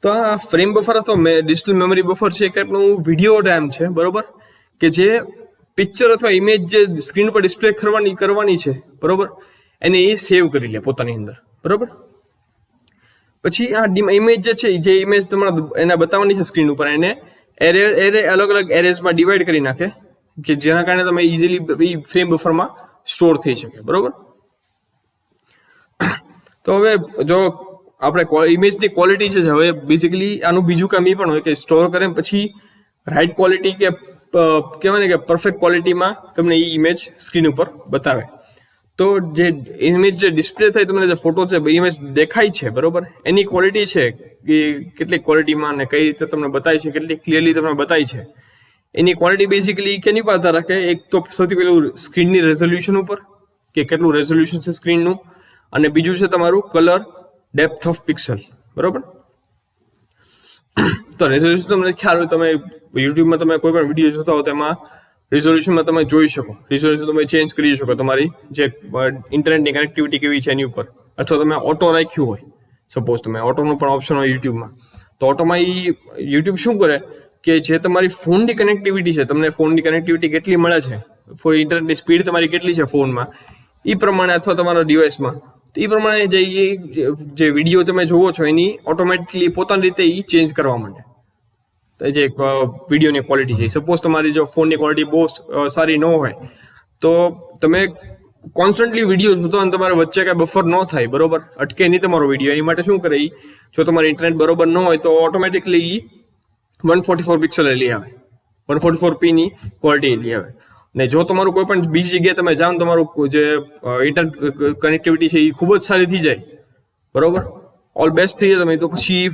તો આ ફ્રેમ બફર અથવા ડિજિટલ મેમરી બફર છે એક ટાઈપનું વિડીયો રેમ છે, બરોબર, કે જે પિક્ચર અથવા ઇમેજ જે સ્ક્રીન પર ડિસ્પ્લે કરવાની છે, બરોબર, એને એ સેવ કરી લે પોતાની અંદર, બરોબર. પછી આ ઇમેજ જે ઇમેજ તમારે એને બતાવવાની છે સ્ક્રીન ઉપર, એને એરે અલગ એરેઝમાં ડિવાઈડ કરી નાખે કે જેના કારણે તમે ઇઝીલી ફ્રેમ બફરમાં સ્ટોર થઈ શકે, બરોબર. તો હવે જો આપણે ઇમેજની ક્વોલિટી છે, હવે બેઝિકલી આનું બીજું કામ એ પણ હોય કે સ્ટોર કરે પછી રાઈટ ક્વોલિટી કે કહેવાય ને કે પરફેક્ટ ક્વોલિટીમાં તમને એ ઇમેજ સ્ક્રીન ઉપર બતાવે. તો જે ઇમેજ જે ડિસ્પ્લે થાય તમને જે ફોટો છે ઇમેજ દેખાય છે, બરોબર, એની ક્વોલિટી છે કે કેટલી ક્વોલિટીમાં ને કઈ રીતે તમને બતાવી છે, કેટલી ક્લિયરલી તમને બતાવી છે, એની ક્વોલિટી બેઝિકલી કેની પર આધાર રાખે. એક તો સૌથી પહેલું સ્ક્રીનની રેઝોલ્યુશન ઉપર કે કેટલું રેઝોલ્યુશન છે સ્ક્રીનનું, અને બીજું છે તમારું કલર ડેપ્થ ઓફ પિક્સલ, બરોબર. તો રેઝોલ્યુશન તમને ખ્યાલ હોય, તમે યુટ્યુબમાં તમે કોઈ પણ વિડીયો જોતા હો તેમાં રિઝોલ્યુશનમાં તમે જોઈ શકો, રિઝોલ્યુશન તમે ચેન્જ કરી શકો તમારી જે ઇન્ટરનેટની કનેક્ટિવિટી કેવી છે એની ઉપર, અથવા તમે ઓટો રાખ્યું હોય, સપોઝ તમે ઓટોનું પણ ઓપ્શન હોય યુટ્યુબમાં, તો ઓટોમાં યુટ્યુબ શું કરે કે જે તમારી ફોનની કનેક્ટિવિટી છે, તમને ફોનની કનેક્ટિવિટી કેટલી મળે છે, ઇન્ટરનેટની સ્પીડ તમારી કેટલી છે ફોનમાં, એ પ્રમાણે અથવા તમારા ડિવાઇસમાં, તો એ પ્રમાણે જે વિડીયો તમે જોવો છો એની ઓટોમેટિકલી પોતાની રીતે એ ચેન્જ કરવા માંડે. જે વિડીયોની ક્વોલિટી છે, સપોઝ તમારી જો ફોનની ક્વોલિટી બહુ સારી ન હોય તો તમે કોન્સ્ટન્ટલી વિડીયો જોતો અને તમારે વચ્ચે કાંઈ બફર ન થાય, બરોબર, અટકે નહીં તમારો વિડીયો, એની માટે શું કરે, જો તમારું ઇન્ટરનેટ બરોબર ન હોય તો ઓટોમેટિકલી 144 પિક્સલ લઈ આવે, 144p ની ક્વોલિટી લઈ આવે. ને જો તમારું કોઈ પણ બીજી જગ્યાએ તમે જાઓ, તમારું જે ઇન્ટરનેટ કનેક્ટિવિટી છે એ ખૂબ જ સારી થઈ જાય, બરોબર, ઓલ બેસ્ટ થઈ જાય તમે, તો પછી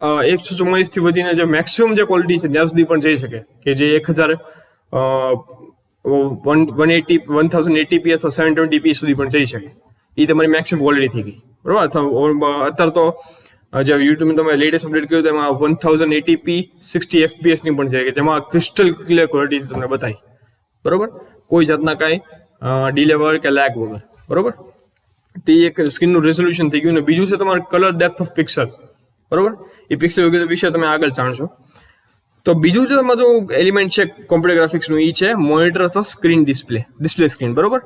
144 થી વધીને જે મેક્સિમમ જે ક્વોલિટી છે ત્યાં સુધી પણ જઈ શકે, કે જે 1080p અથવા 720p સુધી પણ જઈ શકે. એ તમારી મેક્સિમમ ક્વોલિટી થઈ ગઈ, બરોબર. અત્યારે તો જે યુટ્યુબ તમે લેટેસ્ટ અપડેટ કર્યું તેમાં 1080p 60 fps ની પણ છે, કે જેમાં ક્રિસ્ટલ ક્લિયર ક્વોલિટી તમને બતાવી, બરોબર, કોઈ જાતના કાંઈ ડીલે વગર કે લેગ વગર, બરોબર. તે એક સ્ક્રીનનું રેઝોલ્યુશન થઈ ગયું. ને બીજું છે તમારું કલર ડેપ્થ ઓફ પિક્સલ, બરોબર. એ પિક્સલ વિશે તમે આગળ જાણશો. તો બીજું છે તમારું એલિમેન્ટ છે કોમ્પ્યુટર ગ્રાફિક્સનું, એ છે મોનિટર અથવા સ્ક્રીન ડિસ્પ્લે સ્ક્રીન, બરોબર.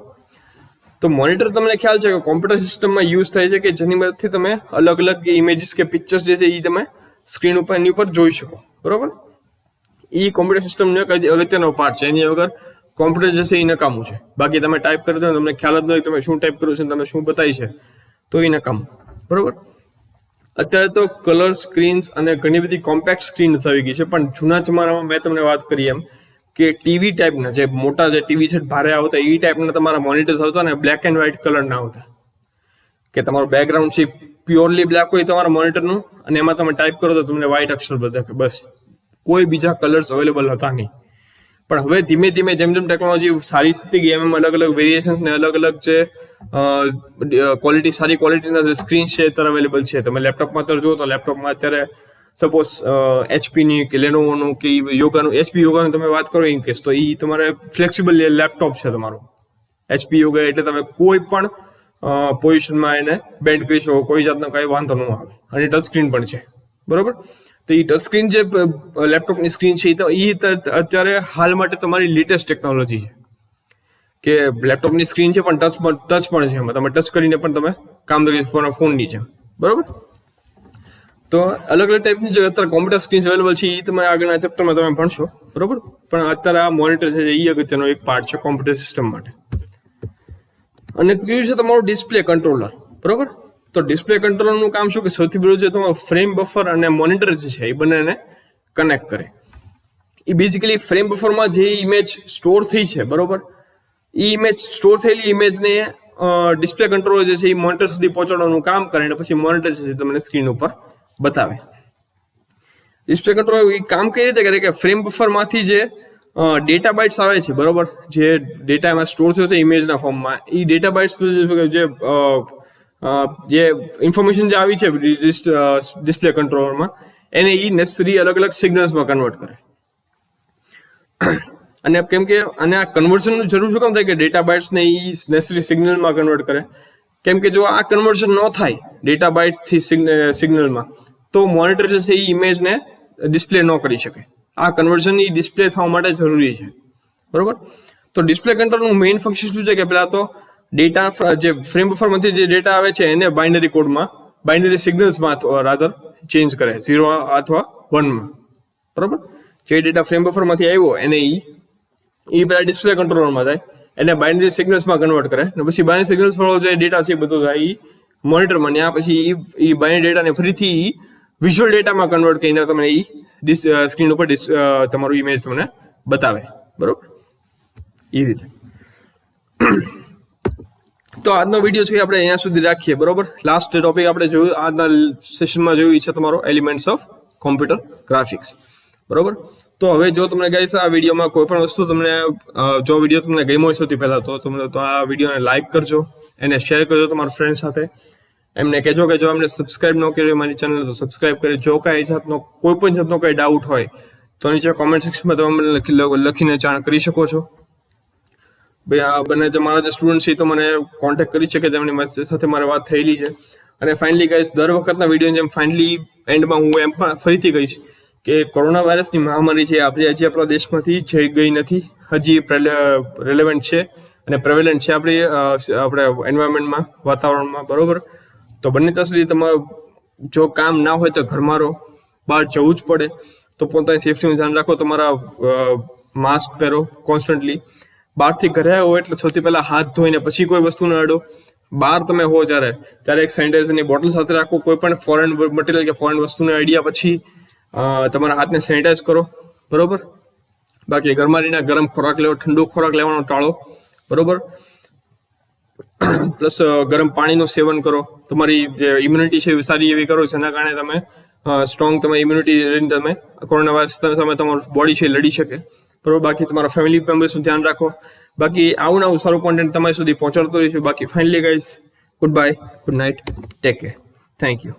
તો મોનિટર તમને ખ્યાલ છે કે કોમ્પ્યુટર સિસ્ટમમાં યુઝ થાય છે, કે જેની મદદથી તમે અલગ અલગ ઇમેજીસ કે પિક્ચર્સ જે છે એ તમે સ્ક્રીન ઉપર એની ઉપર જોઈ શકો, બરોબર. એ કોમ્પ્યુટર સિસ્ટમનો એક અગત્યનો પાર્ટ છે, એની વગર કોમ્પ્યુટર જે છે એ નકામું છે. બાકી તમે ટાઈપ કરી દો, તમને ખ્યાલ જ ન હોય તમે શું ટાઈપ કરો છો, તમે શું બતાવી છે, તો એ નકામું, બરોબર. અત્યારે તો કલર સ્ક્રીન્સ અને ઘણી બધી કોમ્પેક્ટ સ્ક્રીન્સ આવી ગઈ છે, પણ જૂના જમાનામાં મેં તમને વાત કરી એમ કે ટીવી ટાઈપના જે મોટા જે ટીવી સેટ ભારે આવતા એ ટાઈપના તમારા મોનિટર્સ આવતા ને બ્લેક એન્ડ વ્હાઇટ કલરના આવતા, કે તમારું બેકગ્રાઉન્ડ છે પ્યોરલી બ્લેક હોય તમારા મોનિટરનું, અને એમાં તમે ટાઈપ કરો તો તમને વ્હાઇટ અક્ષર દેખાય, બસ. કોઈ બીજા કલર્સ અવેલેબલ હતા નહીં. પણ હવે ધીમે ધીમે જેમ જેમ ટેકનોલોજી સારી થતી ગઈ એમ અલગ અલગ વેરિએશન્સ ને અલગ અલગ જે ક્વોલિટી, સારી ક્વોલિટીના જે સ્ક્રીન છે અત્યારે અવેલેબલ છે. તમે લેપટોપમાં અત્યારે જુઓ તો લેપટોપમાં અત્યારે સપોઝ એચપીની કે લેનોવોનું કે યોગાનું, એચપી યોગાનું તમે વાત કરો ઇન કેસ, તો એ તમારે ફ્લેક્સિબલ લેપટોપ છે તમારું એચપી યોગા, એટલે તમે કોઈ પણ પોઝિશનમાં એને બેન્ડ કરી શકો, કોઈ જાતનો કાંઈ વાંધો ન આવે, અને ટચ સ્ક્રીન પણ છે, બરોબર. તો એ ટચ સ્ક્રીન જે લેપટોપની સ્ક્રીન છે એ અત્યારે હાલ માટે તમારી લેટેસ્ટ ટેકનોલોજી છે, કે લેપટોપની સ્ક્રીન છે પણ ટચ પણ છે, એમાં તમે ટચ કરીને પણ તમે કામ કરી શકો ફોનની જેમ, બરોબર. તો અલગ અલગ ટાઈપની જે અત્યારે કોમ્પ્યુટર સ્ક્રીન અવેલેબલ છે એ તમે આગળના ચેપ્ટરમાં તમે ભણશો, બરોબર. પણ અત્યારે આ મોનિટર છે એ અગત્યનો એક પાર્ટ છે કોમ્પ્યુટર સિસ્ટમ માટે. અને ત્રીજું છે તમારું ડિસ્પ્લે કંટ્રોલર, બરોબર. તો ડિસ્પ્લે કંટ્રોલરનું કામ શું, કે સૌથી પહેલું જે તમારું ફ્રેમ બફર અને મોનિટર જે છે એ બંનેને કનેક્ટ કરે. એ બેઝિકલી ફ્રેમ બફરમાં જે ઇમેજ સ્ટોર થઈ છે, બરોબર, એ ઇમેજ સ્ટોર થયેલી ઇમેજને ડિસ્પ્લે કંટ્રોલર જે છે એ મોનિટર સુધી પહોંચાડવાનું કામ કરે, અને પછી મોનિટર જે છે તમને સ્ક્રીન ઉપર બતાવે. ડિસ્પ્લે કંટ્રોલર એ કામ કઈ રીતે કરે કે ફ્રેમ બફરમાંથી જે ડેટા બાઇટ્સ આવે છે, બરોબર, જે ડેટા એમાં સ્ટોર થયો છે ઇમેજના ફોર્મમાં, એ ડેટા બાઇટ્સ જે ઇન્ફોર્મેશન જે આવી છે ડિસ્પ્લે કંટ્રોલરમાં, એને એ નેસેસરી અલગ અલગ સિગ્નલ્સમાં કન્વર્ટ કરે. અને કેમ કે અને આ કન્વર્ઝનનું જરૂર શું કામ થાય, કે ડેટા બાઇટ્સને એ નેસેસરી સિગ્નલમાં કન્વર્ટ કરે. કેમ કે જો આ કન્વર્ઝન ન થાય ડેટા બાઇટ્સથી સિગ્નલમાં, તો મોનિટર જે છે એ ઇમેજને ડિસ્પ્લે ન કરી શકે. આ કન્વર્ઝન એ ડિસ્પ્લે થવા માટે જરૂરી છે, બરોબર. તો ડિસ્પ્લે કંટ્રોલનું મેઇન ફંક્શન શું છે, કે પહેલા તો ડેટા જે ફ્રેમ બફરમાંથી જે ડેટા આવે છે એને બાઇનરી કોડમાં, બાઇનરી સિગ્નલ્સમાં રાધર ચેન્જ કરે, 0 અથવા 1 માં, બરોબર. જે ડેટા ફ્રેમ બફરમાંથી આવ્યો એને એ પહેલા ડિસ્પ્લે કંટ્રોલરમાં જાય, એને બાઇનરી સિગ્નલ્સમાં કન્વર્ટ કરે, અને પછી બાઇનરી સિગ્નલ્સ વાળો જે ડેટા છે એ બધો જાય એ મોનિટરમાં, ત્યાં પછી એ બાઇનરી ડેટાને ફરીથી વિઝ્યુઅલ ડેટામાં કન્વર્ટ કરીને તમને એ સ્ક્રીન ઉપર તમારું ઇમેજ તમને બતાવે, બરોબર. એ રીતે. તો આજનો વિડીયો છે આપણે અહીંયા સુધી રાખીએ, બરોબર. લાસ્ટ ટોપિક આપણે જોયું આજના સેશનમાં જોયું છે તમારો એલિમેન્ટ્સ ઓફ કોમ્પ્યુટર ગ્રાફિક્સ, બરોબર. તો હવે જો તમને ગાઈસ આ વિડીયોમાં કોઈ પણ વસ્તુ તમને જો વિડીયો તમને ગમ્યો હોય સૌથી પહેલા તો આ વિડીયોને લાઈક કરજો, એને શેર કરજો તમારા ફ્રેન્ડ સાથે, એમને કહેજો કે જો એમને સબસ્ક્રાઇબ ન કર્યું મારી ચેનલ તો સબસ્ક્રાઇબ કરે. જો કાંઈ જાતનો કોઈ પણ જાતનો કંઈ ડાઉટ હોય તો નીચે કોમેન્ટ સેક્શનમાં તમે મને લખીને જાણ કરી શકો છો. ભાઈ આ બંને જે મારા જે સ્ટુડન્ટ છે તો મને કોન્ટેક્ટ કરી શકે, જેમની સાથે મારી વાત થયેલી છે. અને ફાઇનલી ગાઈસ, દર વખતના વિડીયોની જેમ ફાઇનલી એન્ડમાં હું એમ પણ ફરીથી કહીશ કે કોરોના વાયરસની મહામારી છે હજી આપણા દેશમાંથી જઈ ગઈ નથી, હજી રેલેવન્ટ છે અને પ્રેવેલન્ટ છે આપણે એન્વાયરમેન્ટમાં, વાતાવરણમાં, બરોબર. તો બંને ત્યાં સુધી તમારે જો કામ ના હોય તો ઘરમાં રહો, બહાર જવું જ પડે તો પોતાની સેફ્ટીનું ધ્યાન રાખો. તમારા માસ્ક પહેરો કોન્સ્ટન્ટલી. બહારથી ઘરે આવ્યો એટલે સૌથી પહેલાં હાથ ધોઈને પછી કોઈ વસ્તુને અડો. બહાર તમે હો ત્યારે એક સેનિટાઈઝરની બોટલ સાથે રાખો. કોઈ પણ ફોરેન મટીરિયલ કે ફોરેન વસ્તુને અડ્યા પછી તમારા હાથને સેનિટાઈઝ કરો, બરોબર. બાકી ઘરમાં રહીને ગરમ ખોરાક લેવો, ઠંડુ ખોરાક લેવાનો ટાળો, બરોબર. પ્લસ ગરમ પાણીનું સેવન કરો. તમારી જે ઇમ્યુનિટી છે એ સારી એવી કરો જેના કારણે તમે સ્ટ્રોંગ તમારી ઇમ્યુનિટી રહીને તમે કોરોના વાયરસ સામે તમારું બોડી છે લડી શકે, બરોબર. બાકી તમારા ફેમિલી મેમ્બર્સનું ધ્યાન રાખો. બાકી આવું નવું સારું કોન્ટેન્ટ તમારી સુધી પહોંચાડતો રહીશું. બાકી finally guys, good bye, good night, take care, thank you.